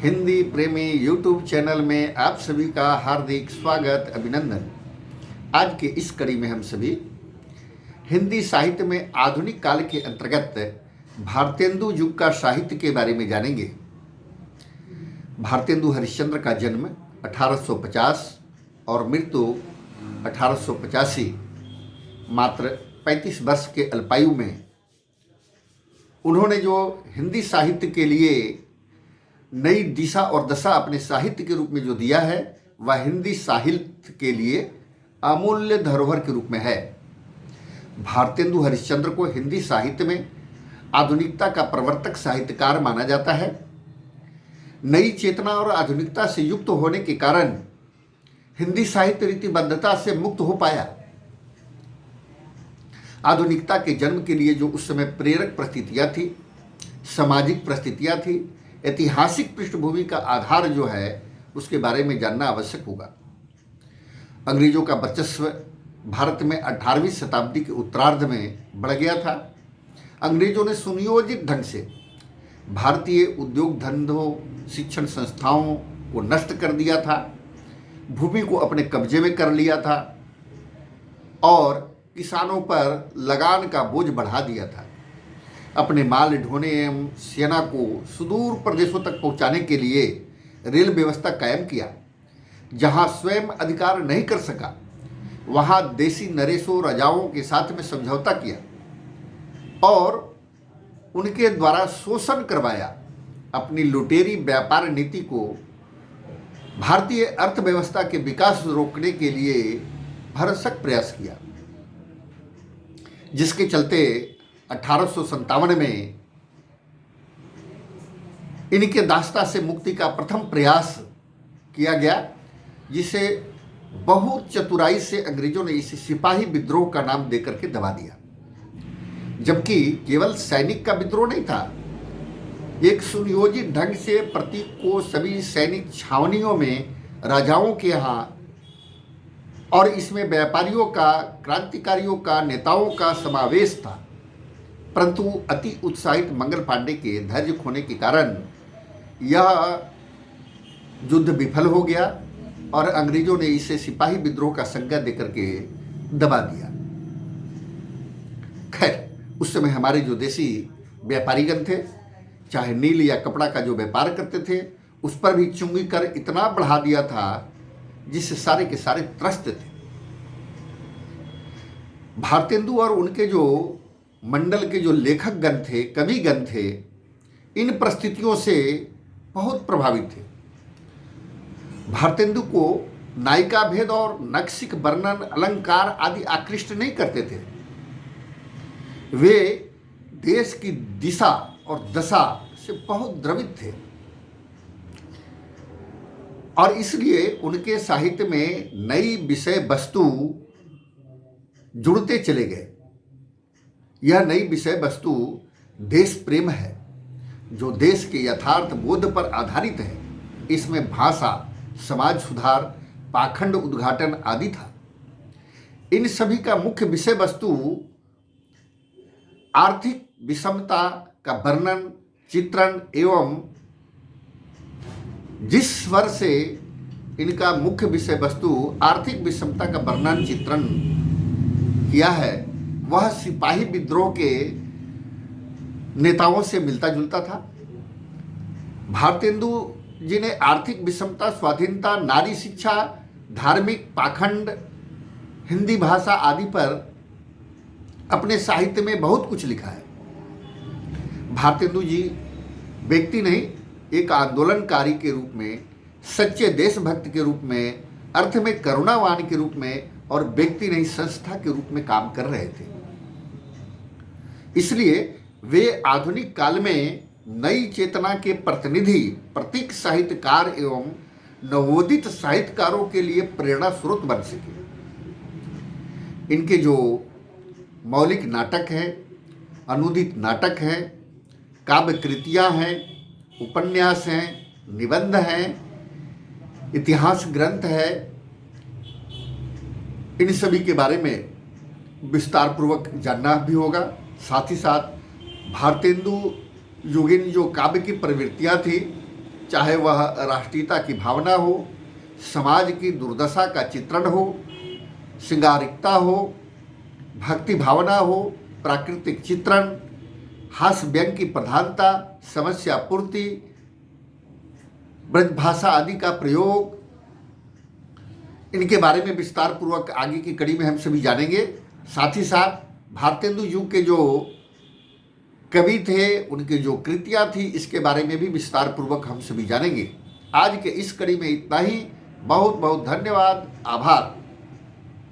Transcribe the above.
हिंदी प्रेमी YouTube channel में आप सभी का हार्दिक स्वागत अभिनंदन। आज के इस कड़ी में हम सभी हिंदी साहित्य में आधुनिक काल के अंतर्गत भारतेंदु युग का साहित्य के बारे में जानेंगे। भारतेंदु हरिश्चंद्र का जन्म 1850 और मृत्यु 1885, मात्र 35 वर्ष के अल्पायु में उन्होंने जो हिंदी साहित्य के लिए नई दिशा और दशा अपने साहित्य के रूप में जो दिया है, वह हिंदी साहित्य के लिए अमूल्य धरोहर के रूप में है। भारतेंदु हरिश्चंद्र को हिंदी साहित्य में आधुनिकता का प्रवर्तक साहित्यकार माना जाता है। नई चेतना और आधुनिकता से युक्त होने के कारण हिंदी साहित्य रीतिबद्धता से मुक्त हो पाया। आधुनिकता के जन्म के लिए जो उस समय प्रेरक परिस्थितियाँ थी, सामाजिक परिस्थितियाँ थी, ऐतिहासिक पृष्ठभूमि का आधार जो है, उसके बारे में जानना आवश्यक होगा। अंग्रेजों का वर्चस्व भारत में 18वीं शताब्दी के उत्तरार्ध में बढ़ गया था। अंग्रेजों ने सुनियोजित ढंग से भारतीय उद्योग धंधों, शिक्षण संस्थाओं को नष्ट कर दिया था, भूमि को अपने कब्जे में कर लिया था और किसानों पर लगान का बोझ बढ़ा दिया था। अपने माल ढोने एवं सेना को सुदूर प्रदेशों तक पहुंचाने के लिए रेल व्यवस्था कायम किया। जहां स्वयं अधिकार नहीं कर सका, वहां देसी नरेशों राजाओं के साथ में समझौता किया और उनके द्वारा शोषण करवाया। अपनी लुटेरी व्यापार नीति को भारतीय अर्थव्यवस्था के विकास रोकने के लिए भरसक प्रयास किया, जिसके चलते 1857 में इनके दास्ता से मुक्ति का प्रथम प्रयास किया गया, जिसे बहुत चतुराई से अंग्रेजों ने इसे सिपाही विद्रोह का नाम देकर के दबा दिया। जबकि केवल सैनिक का विद्रोह नहीं था, एक सुनियोजित ढंग से प्रतीक को सभी सैनिक छावनियों में राजाओं के यहाँ और इसमें व्यापारियों का, क्रांतिकारियों का, नेताओं का समावेश था। परंतु अति उत्साहित मंगल पांडे के धैर्य खोने के कारण यह युद्ध विफल हो गया और अंग्रेजों ने इसे सिपाही विद्रोह का संज्ञा देकर के दबा दिया। खैर, उस समय हमारे जो देसी व्यापारीगण थे, चाहे नील या कपड़ा का जो व्यापार करते थे, उस पर भी चुंगी कर इतना बढ़ा दिया था जिससे सारे के सारे त्रस्त थे। भारतेंदु और उनके जो मंडल के जो लेखक गण थे, कवि गण थे, इन परिस्थितियों से बहुत प्रभावित थे। भारतेंदु को नायिका भेद और नक्सिक वर्णन, अलंकार आदि आकृष्ट नहीं करते थे। वे देश की दिशा और दशा से बहुत द्रवित थे और इसलिए उनके साहित्य में नई विषय वस्तु जुड़ते चले गए। यह नई विषय वस्तु देश प्रेम है, जो देश के यथार्थ बोध पर आधारित है। इसमें भाषा, समाज सुधार, पाखंड उद्घाटन आदि था। इन सभी का मुख्य विषय वस्तु आर्थिक विषमता का वर्णन, चित्रण एवं जिस स्वर से इनका मुख्य विषय वस्तु आर्थिक विषमता का वर्णन, चित्रण किया है, वह सिपाही विद्रोह के नेताओं से मिलता जुलता था। भारतेंदु जी ने आर्थिक विषमता, स्वाधीनता, नारी शिक्षा, धार्मिक पाखंड, हिंदी भाषा आदि पर अपने साहित्य में बहुत कुछ लिखा है। भारतेंदु जी व्यक्ति नहीं, एक आंदोलनकारी के रूप में, सच्चे देशभक्त के रूप में, अर्थ में करुणावान के रूप में और व्यक्ति नहीं, संस्था के रूप में काम कर रहे थे। इसलिए वे आधुनिक काल में नई चेतना के प्रतिनिधि, प्रतीक साहित्यकार एवं नवोदित साहित्यकारों के लिए प्रेरणा स्रोत बन सके। इनके जो मौलिक नाटक हैं, अनुदित नाटक हैं, काव्य कृतियाँ हैं, उपन्यास हैं, निबंध हैं, इतिहास ग्रंथ है, इन सभी के बारे में विस्तार पूर्वक जानना भी होगा। साथ ही साथ भारतेंदु युगीन जो काव्य की प्रवृत्तियाँ थी, चाहे वह राष्ट्रीयता की भावना हो, समाज की दुर्दशा का चित्रण हो, श्रृंगारिकता हो, भक्ति भावना हो, प्राकृतिक चित्रण, हास्य व्यंग की प्रधानता, समस्या पूर्ति, ब्रजभाषा आदि का प्रयोग, इनके बारे में विस्तार पूर्वक आगे की कड़ी में हम सभी जानेंगे। साथ ही साथ भारतेंदु युग के जो कवि थे, उनके जो कृतियाँ थी, इसके बारे में भी विस्तार पूर्वक हम सभी जानेंगे। आज के इस कड़ी में इतना ही। बहुत बहुत धन्यवाद, आभार।